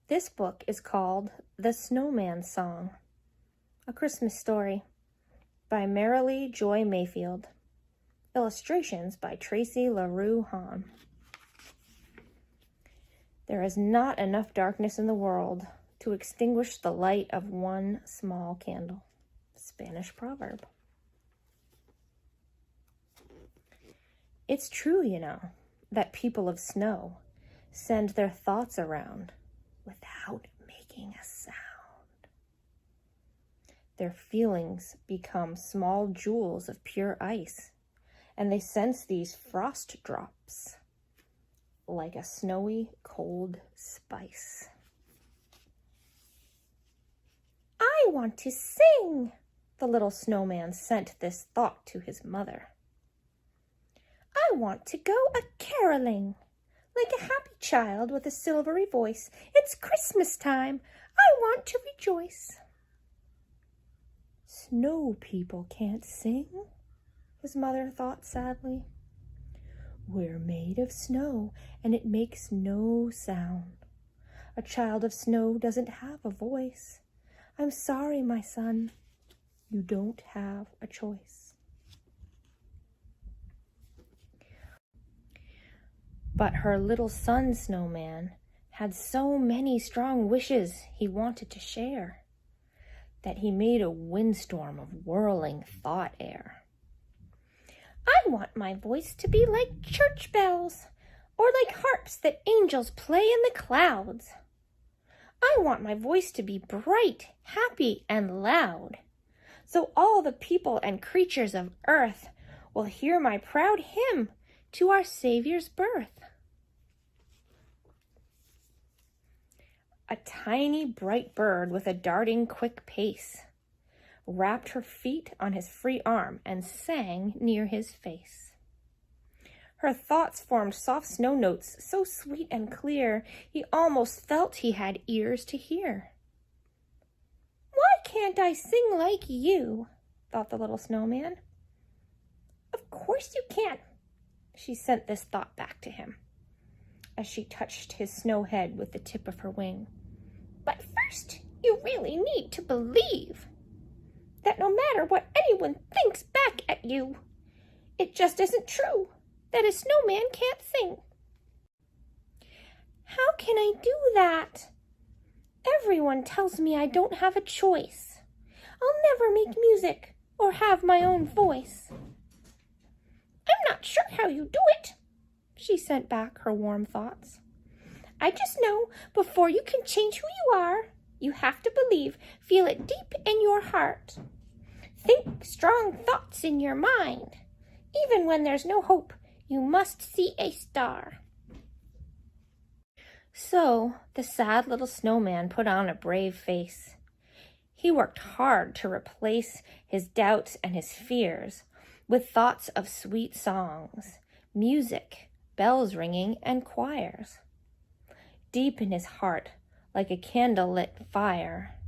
This book is called The Snowman Song, a Christmas story by Marilee Joy Mayfield. Illustrations by Tracy LaRue Hahn. There is not enough darkness in the world to extinguish the light of one small candle. Spanish proverb. It's true, that people of snow send their thoughts around without making a sound. Their feelings become small jewels of pure ice, and they sense these frost drops like a snowy, cold spice. I want to sing, the little snowman sent this thought to his mother. I want to go a-caroling, like a happy child with a silvery voice. It's Christmas time. I want to rejoice. Snow people can't sing, his mother thought sadly. We're made of snow, and it makes no sound. A child of snow doesn't have a voice. I'm sorry, my son. You don't have a choice. But her little son, Snowman, had so many strong wishes he wanted to share that he made a windstorm of whirling thought air. I want my voice to be like church bells, or like harps that angels play in the clouds. I want my voice to be bright, happy, and loud, so all the people and creatures of earth will hear my proud hymn to our Savior's birth. A tiny bright bird with a darting quick pace wrapped her feet on his free arm and sang near his face. Her thoughts formed soft snow notes so sweet and clear he almost felt he had ears to hear. Why can't I sing like you? Thought the little snowman. Of course you can. She sent this thought back to him as she touched his snow head with the tip of her wing. But first, you really need to believe that no matter what anyone thinks back at you, it just isn't true that a snowman can't sing. How can I do that? Everyone tells me I don't have a choice. I'll never make music or have my own voice. I'm not sure how you do it, she sent back her warm thoughts. I just know before you can change who you are, you have to believe, feel it deep in your heart. Think strong thoughts in your mind. Even when there's no hope, you must see a star. So the sad little snowman put on a brave face. He worked hard to replace his doubts and his fears with thoughts of sweet songs, music, bells ringing, and choirs. Deep in his heart, like a candle-lit fire,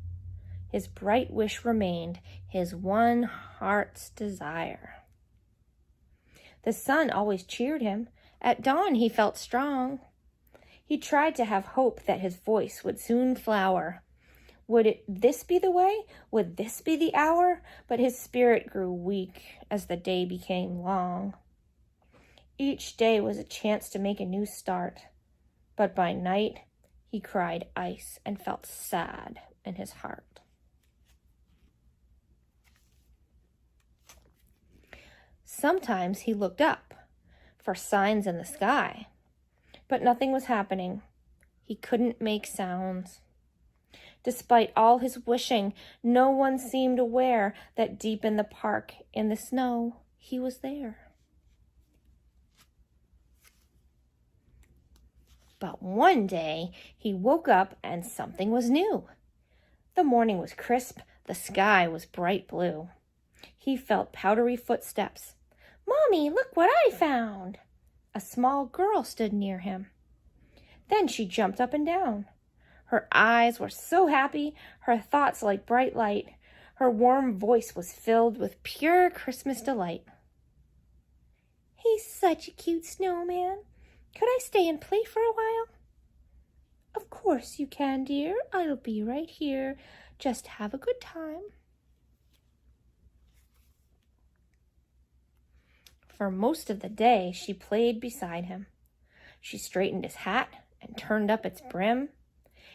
his bright wish remained, his one heart's desire. The sun always cheered him. At dawn he felt strong. He tried to have hope that his voice would soon flower. Would this be the way? Would this be the hour? But his spirit grew weak as the day became long. Each day was a chance to make a new start. But by night, he cried ice and felt sad in his heart. Sometimes he looked up for signs in the sky, but nothing was happening. He couldn't make sounds. Despite all his wishing, no one seemed aware that deep in the park, in the snow, he was there. But one day, he woke up and something was new. The morning was crisp, the sky was bright blue. He felt powdery footsteps. Mommy, look what I found! A small girl stood near him. Then she jumped up and down. Her eyes were so happy, her thoughts like bright light. Her warm voice was filled with pure Christmas delight. He's such a cute snowman. Could I stay and play for a while? Of course you can, dear. I'll be right here. Just have a good time. For most of the day, she played beside him. She straightened his hat and turned up its brim.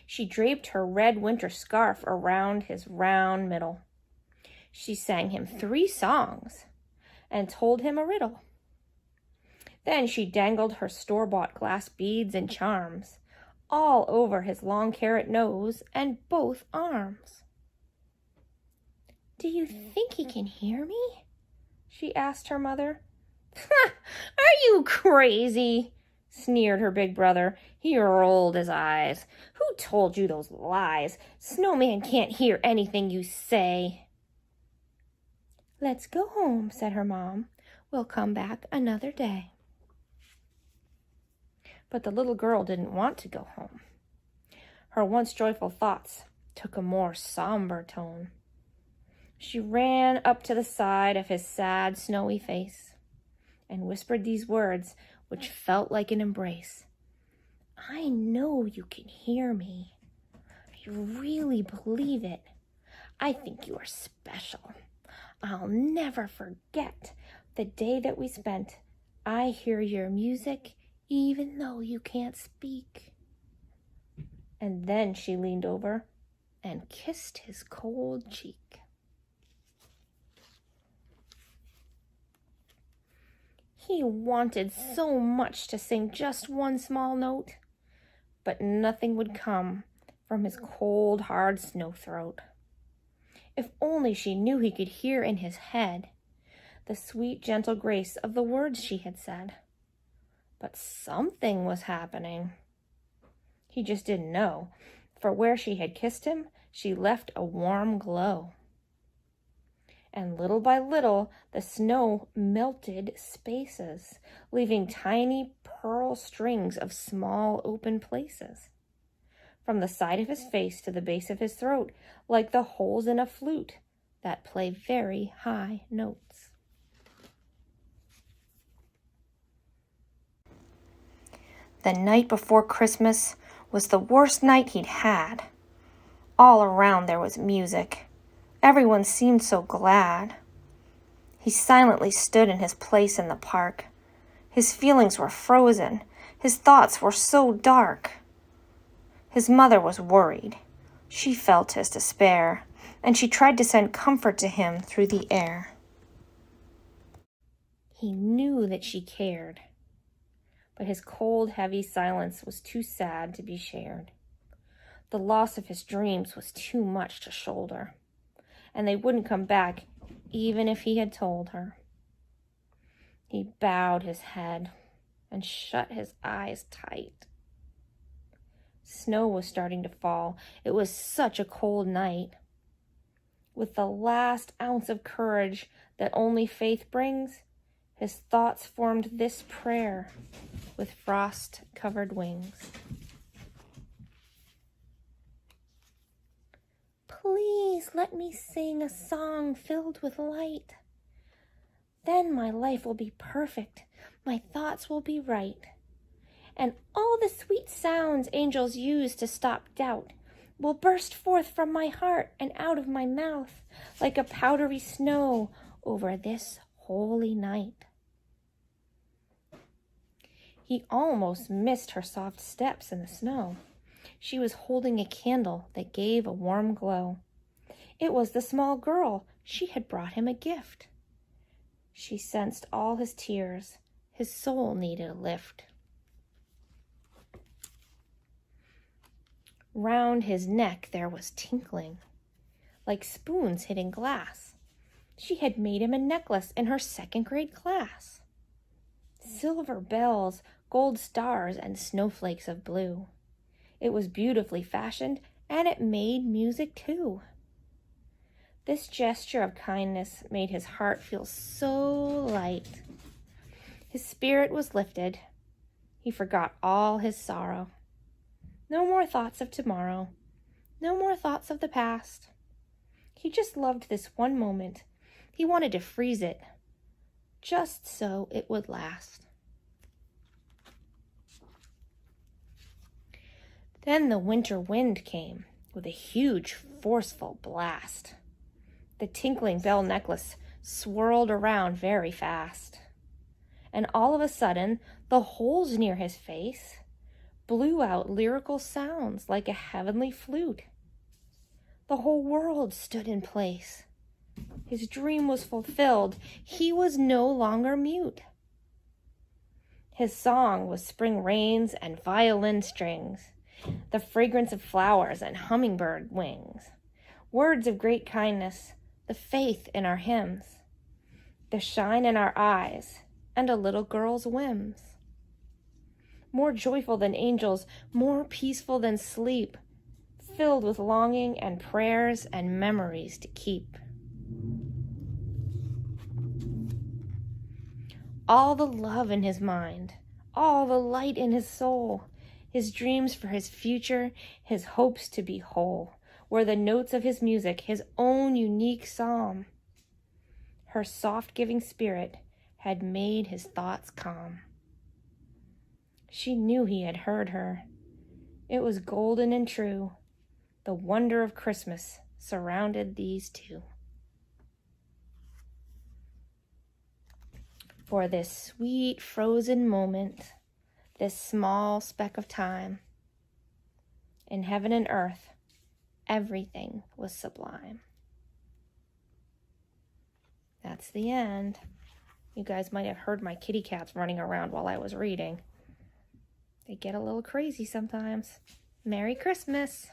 She draped her red winter scarf around his round middle. She sang him 3 songs and told him a riddle. Then she dangled her store-bought glass beads and charms all over his long carrot nose and both arms. "Do you think he can hear me?" she asked her mother. "Are you crazy?" sneered her big brother. He rolled his eyes. "Who told you those lies? Snowman can't hear anything you say." "Let's go home," said her mom. "We'll come back another day." But the little girl didn't want to go home. Her once joyful thoughts took a more somber tone. She ran up to the side of his sad, snowy face and whispered these words, which felt like an embrace. "I know you can hear me. I really believe it. I think you are special. I'll never forget the day that we spent. I hear your music even though you can't speak." And then she leaned over and kissed his cold cheek. He wanted so much to sing just one small note, but nothing would come from his cold, hard snow throat. If only she knew he could hear in his head the sweet, gentle grace of the words she had said. But something was happening. He just didn't know, for where she had kissed him, she left a warm glow. And little by little, the snow melted spaces, leaving tiny pearl strings of small open places, from the side of his face to the base of his throat, like the holes in a flute that play very high notes. The night before Christmas was the worst night he'd had. All around there was music. Everyone seemed so glad. He silently stood in his place in the park. His feelings were frozen. His thoughts were so dark. His mother was worried. She felt his despair, and she tried to send comfort to him through the air. He knew that she cared, but his cold, heavy silence was too sad to be shared. The loss of his dreams was too much to shoulder, and they wouldn't come back even if he had told her. He bowed his head and shut his eyes tight. Snow was starting to fall. It was such a cold night. With the last ounce of courage that only faith brings, his thoughts formed this prayer with frost-covered wings. "Please let me sing a song filled with light. Then my life will be perfect, my thoughts will be right, and all the sweet sounds angels use to stop doubt will burst forth from my heart and out of my mouth like a powdery snow over this holy night." He almost missed her soft steps in the snow. She was holding a candle that gave a warm glow. It was the small girl. She had brought him a gift. She sensed all his tears. His soul needed a lift. Round his neck there was tinkling, like spoons hitting glass. She had made him a necklace in her second-grade class. Silver bells, gold stars, and snowflakes of blue. It was beautifully fashioned, and it made music too. This gesture of kindness made his heart feel so light. His spirit was lifted. He forgot all his sorrow. No more thoughts of tomorrow. No more thoughts of the past. He just loved this one moment. He wanted to freeze it, just so it would last. Then the winter wind came with a huge, forceful blast. The tinkling bell necklace swirled around very fast. And all of a sudden, the holes near his face blew out lyrical sounds like a heavenly flute. The whole world stood in place. His dream was fulfilled. He was no longer mute. His song was spring rains and violin strings, the fragrance of flowers and hummingbird wings, words of great kindness, the faith in our hymns, the shine in our eyes, and a little girl's whims. More joyful than angels, more peaceful than sleep, filled with longing and prayers and memories to keep. All the love in his mind, all the light in his soul, his dreams for his future, his hopes to be whole, were the notes of his music, his own unique psalm. Her soft giving spirit had made his thoughts calm. She knew he had heard her. It was golden and true. The wonder of Christmas surrounded these two. For this sweet frozen moment, this small speck of time, in heaven and earth, everything was sublime. That's the end. You guys might have heard my kitty cats running around while I was reading. They get a little crazy sometimes. Merry Christmas!